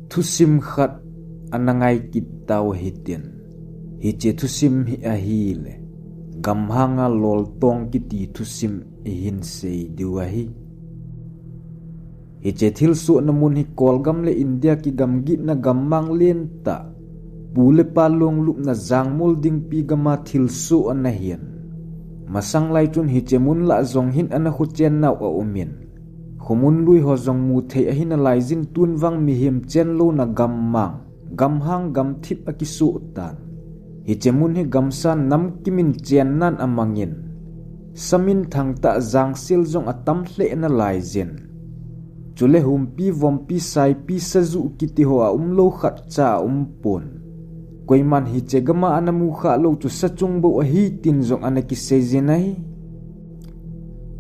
Thusim khat anangai kitaw hitin. Hiche thusim hi ahile. Gamhanga lol tong kiti thusim ihin sei diwahi. Hiche thilsu namun hi kolgam le India ki gamgit na gammang len ta. Bule palong lup na zangmul ding pi gama thilsu anahian. Masang lai chun hiche mun la zong hin ana khuchen naw a umin. Khumun lui ho zong mu thei ahin lai zin tun wang mi him chen lo na gammang. Gamhang gam thip akisu tan. Hiche mun hi gamsan nam kimin chen nan amangin. Samin thang ta zang sil zong atam hle na lai zin. Chule humpi vompi sai pi sazu kiti ho a umlo khat cha umpun. Koiman hiche gama anamu kha lo chu sachung bo a hi tin zong anaki sezinai.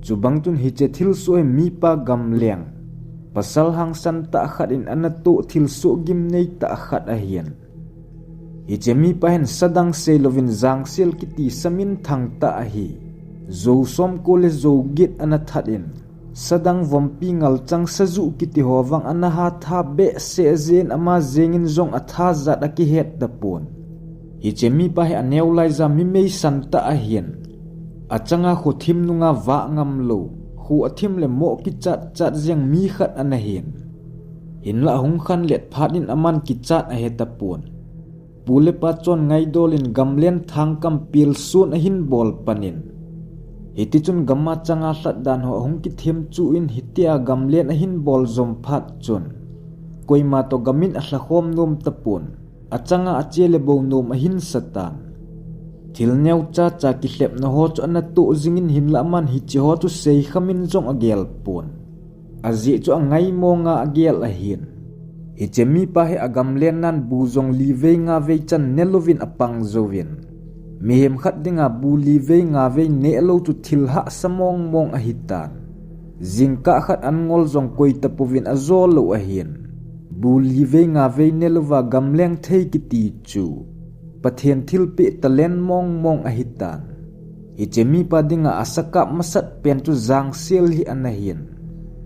Chubang tun hiche thil soe mi pa gam leng. Pasal hang san ta khat in anato thil so gim nei ta khat a hian. Hiche mi pa hen sadang se lovin zang sel kiti samin thang ta a hi. Zo som ko le zo git anathat in. Sadang vompi ngal chang sazu kiti howang anaha tha be se zen ama zengin zong atha zat aki het da pon. Hiche mi pa he aneu lai za mi mei san ta a hian. Achanga khu thim nunga wa ngam lo. Khu athim le mo ki chat chat zeng mi khat anahin. Hin la hung khan let phatin aman ki chat a het da pon. Pule pa chon ngai dolin gamlen thang kam pil sun ahin bol panin. Hiti chun gamma changa hlat dan ho hung ki them chu in hitia gamlen ahin bol zom phat chun. Koima to gamin a hlakhom nom tapun. Achanga achele bo nom ahin satan. Thil neu cha cha ki hlep na ho chu ana tu zingin hin la man hi chi ho chu sei khamin zong agel pun. Azi chu angai mo nga agel ahin. Hi chemi pa he agamlen nan bu zong li ve nga ve chan nelovin apang zovin. Mihem khat dinga bu li ve nga ve ne lo chu thil ha samong mong ahitan. Zingka khat an ngol zong koi tapovin azol lo ahin. Bu li ve nga ve nelova gamleng thei ki ti chu. Pathian thil pe talen mong mong ahitan. Hiche mi pa dinga asaka masat pen chu zang sil hi anahin.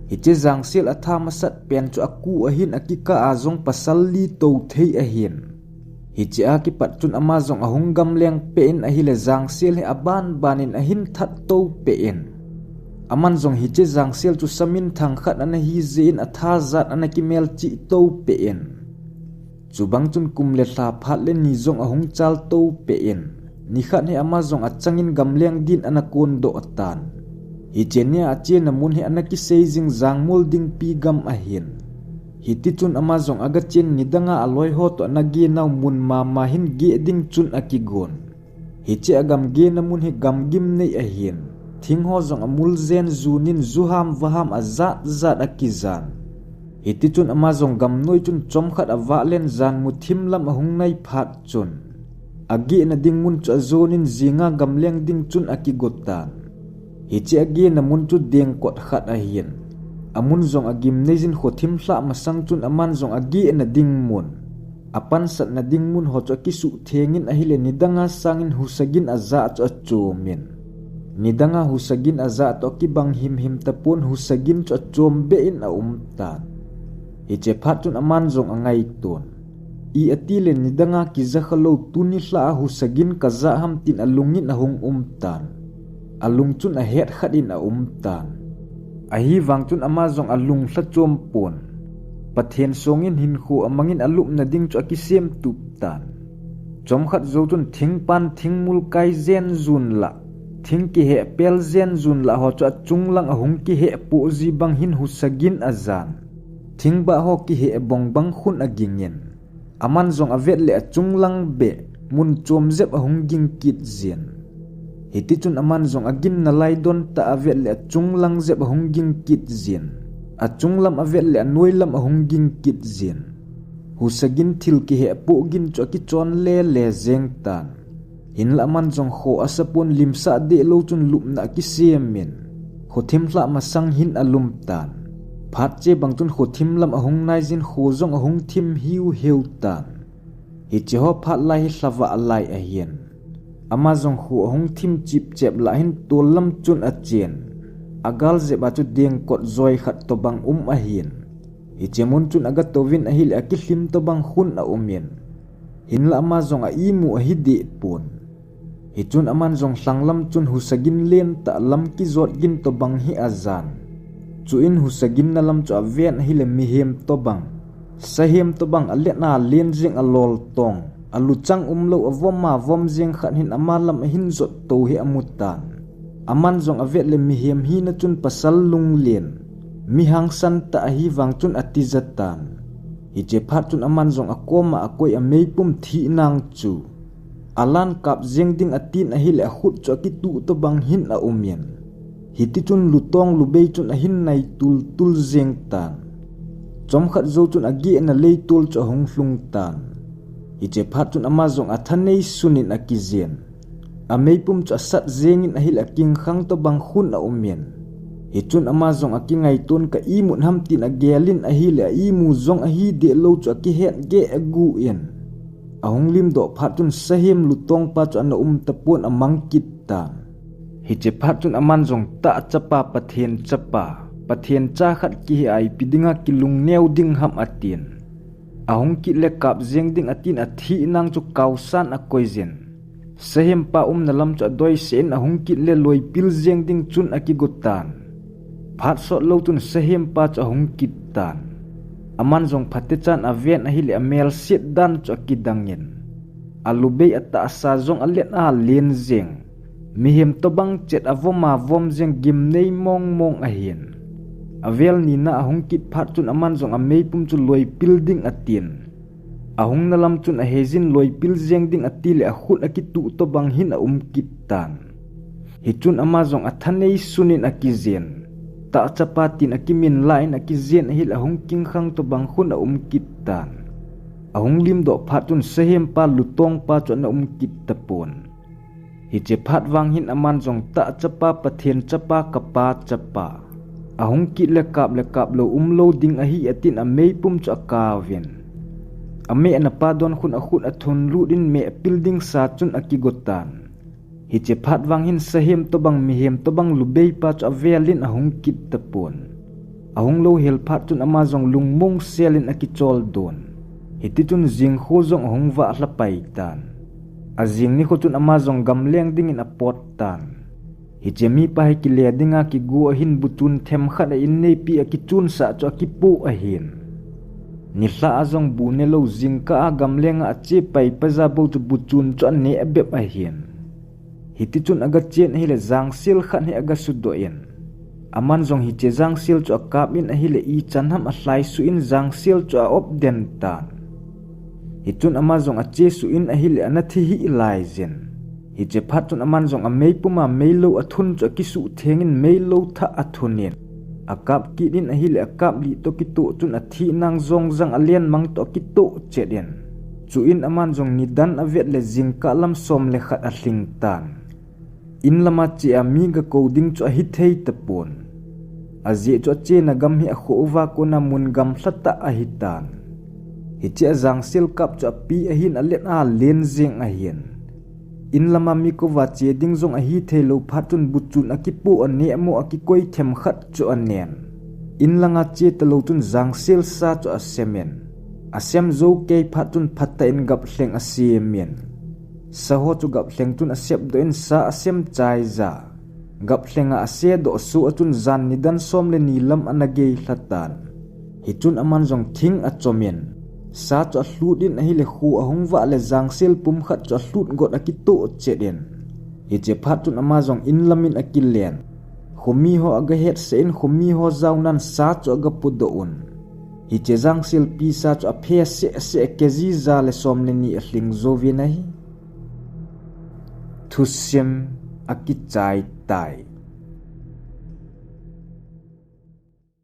Hiche zang sil atha masat pen chu aku ahin akika azong pasal li to thei ahin. Hiche aki pat chun ama zong ahung gamleng pen ahile zang sil hi aban banin ahin that to pen. Aman zong hiche zang sil chu samin thang khat anahi zin atha zat anakimel chi to pen. Chubang chun kumle hla phat le ni zong ahung chal to pen. Ni khat he ama zong achangin gamleng din anakon do atan. Hi chenia ache namun he anaki seizing zangmul ding pi gam ahin. Hiti chun ama zong aga chen nidanga aloi ho to anagi naw mun ma hin ge ding chun akigon. Hiche agam ge namun he gam gim nei ahin. Thing ho zong amul zen zunin zuham waham azat zat akizan. Hiti chun ama zong gam noi chun chom khat awa len zan muthim lam ahung nai phat chun. Agi na ding mun chu azonin zinga gamleng ding chun akigotan. Hichi agi na mun chu deng kot khat ahin. Amun zong agim nezin khothim hla masang chun aman zong agi na ding mun. Apan sat na ding mun ho chu kisu thengin ahile nidanga sangin husagin aza chu achomin. Nidanga husagin aza to kibang him tapon husagin chu achom bein a umtan. Hiche phat chun aman zong angai ton. I atile nidanga ki zakhalo tuni hla husagin kaza ham tin alungin ahung umtan. Alung chun a het khadin a umtan. Ahi wang chun ama zong alung hla chom pon. Pathen songin hin khu amangin alup na ding chu akisem tup tan. Chom khat zo chun thing pan thing mul kai zen zun la. Thing ki he pel zen zun la ho chu chung lang ahung ki he pu zi bang hin husagin azan. Thing ba ho ki he bong bang khun agingin. Aman zong avet le chung lang be mun chom zep ahung ging kit zin. Hiti chun aman zong agin na lai don ta avet le chung lang zep ahung ging kit zin. A chung lam avet le noi lam ahung ging kit zin. Husagin thil ki he pu gin chu ki chon le zeng tan. Hin la man zong kho asapon limsa de lo chun lup na ki semin. Khothim hla masang hin alum tan. Phat che bang chun khothim lam ahung nai jin kho zong ahung thim hiu heu tan. Hi che ho phat lai hi hlawa alai a hian. Ama zong kho ahung thim chip chep la hin tol lam chun a chen. Agal ze ba chu deng kot zoi khat to bang a hian. Hijemun chun aga tovin ahil akihlim to bang hun a umien. Hinla ama zong a imu ahidi pun. Hichun aman zong sanglam chun husagin len ta lam ki zot gin to bang hi azan. Chuin husagin na lam chu aven ahile mihem to bang. Sahem to bang alet na len jing alol tong. Aluchang umlo avom ma vom jing khat hin amalam hin zot to hi amutan. Aman zong avet le mihem hi na chun pasal lung len. Mihang san ta ahi wang chun atizatan. Hijephat chun aman zong akoma akoi amei pum thi nang chu. Alan kap jeng ding atin ahile ahut cho kitu to bang hin a umien. Hiti chun lutong lubei chun ahin nai tul tul jeng tan. Chom khat zo chun agi na lei tul cho hong flung tan. Hijephat chun ama zong athanei sunin akizien. Amei pum cho sat jengin ahil aking khang to bang hun a umien. Hichun ama zong akingai ton ka imun hamtin agelin ahile imu zong ahi de lo cho ki het ge agu yen. Ahong lim do phatun sahem lutong pa cho ana tapon amang kitan. Hiche phatun aman zong ta chapa pathen cha khat ki ai pidinga kilung neu ding ham atin. Ahong ki le kap jeng ding atin athi nang chu kausan akoizen. Sahem pa nalam cho doi sen ahong ki le loi pil jeng ding chun akigotan. Phat so lo tun sahem pa cho ahong kitan. Aman zong phatechan aven ahile amel sit dan cho kidangin. Alubei atta asa zong alet a len jeng. Mihem to bang chet avoma vom jeng gimnei mong ahin. Avel ni na ahong kit phat chun aman zong amei pum chu loi building atin. Ahong nalam chun ahezin loi pil jeng ding atile ahut akitu to bang hin a kitan. Hichun ama zong athanei sunin akizen. Ta chapatin akimin lain akizien ahil ahong kingkhang to bang hun a kitan. Ahong lim do phatun sahem pa lutong pa cho na kitapon. Hiche phat wang hin aman zong ta chapa pathen chapa kapa chapa. Ahong kit le kap lo lo ding ahi atin amei pum cho akavin. Ame na pa don khun akhut athun lu din me building sa chun akigotan. Hiche phat wang hin sahem to bang mihem to bang lubei pa cho avelin ahong kitapon. Ahong lo hel phat chun ama zong lungmong selin akichol don. Hiti chun jing kho zong ahong wa hlapai tan. Azing ni kho chun ama zong gamleng ding in apot tan. Hiche mi pa hi kile dinga ki gu ahin butun them khat a in nei pi akichun sa cho akipu ahin. Ni hla azong bu ne lo jing ka gamleng a che pai paza bo chu butun cho ne abep ahin. Hiti chun aga chen hile zang sil khan he aga sudoyen. Aman zong hiche zang sil cho akap in ahile i chanham ahlai su in zang sil cho op den tan. Hitun ama zong ache su in ahile anathi hi ilai zen. Hiche phat chun aman zong amei puma meilo athun cho kisu thengin meilo tha athunin. Akap ki din ahile akap li to kitu chun athi nang zong zang alien mang to kitu cheden. Chu in aman zong nidan avet le jingka lam som le khat ahling tan. In lama che amiga coding cho hithei tapon. Azie cho che na gam hi akhuwa ko na mun gam thlata ahitan. Hiche zang sil kap cho pi ahin alet a len jeng ahin. In lama mi ko wa che ding zong ahi thelo phatun butun akipu ane mo akikoi them khat cho anen. In langa che talo tun zang sil sa cho asemen. Asem zo ke phatun phatta in gap hleng asemen. Saho chu gap hleng tun asep do in sa asem chai za. Gap hlenga ase do su atun zan nidan som le nilam anagei hlatan. Hitun aman zong thing achomen. Sa cho hlut din ahi le khu ahong wa le zang sel pum khat cho hlut got akitu cheden. Hiche phatun ama zong in lamin akilen. Khomi ho aga het sen khomi ho zaunan sa cho aga pudoun. Hiche zang sel pi sa cho aphe se kezi za le som le ni ahling zo vi nahi. Thusim akichai tai.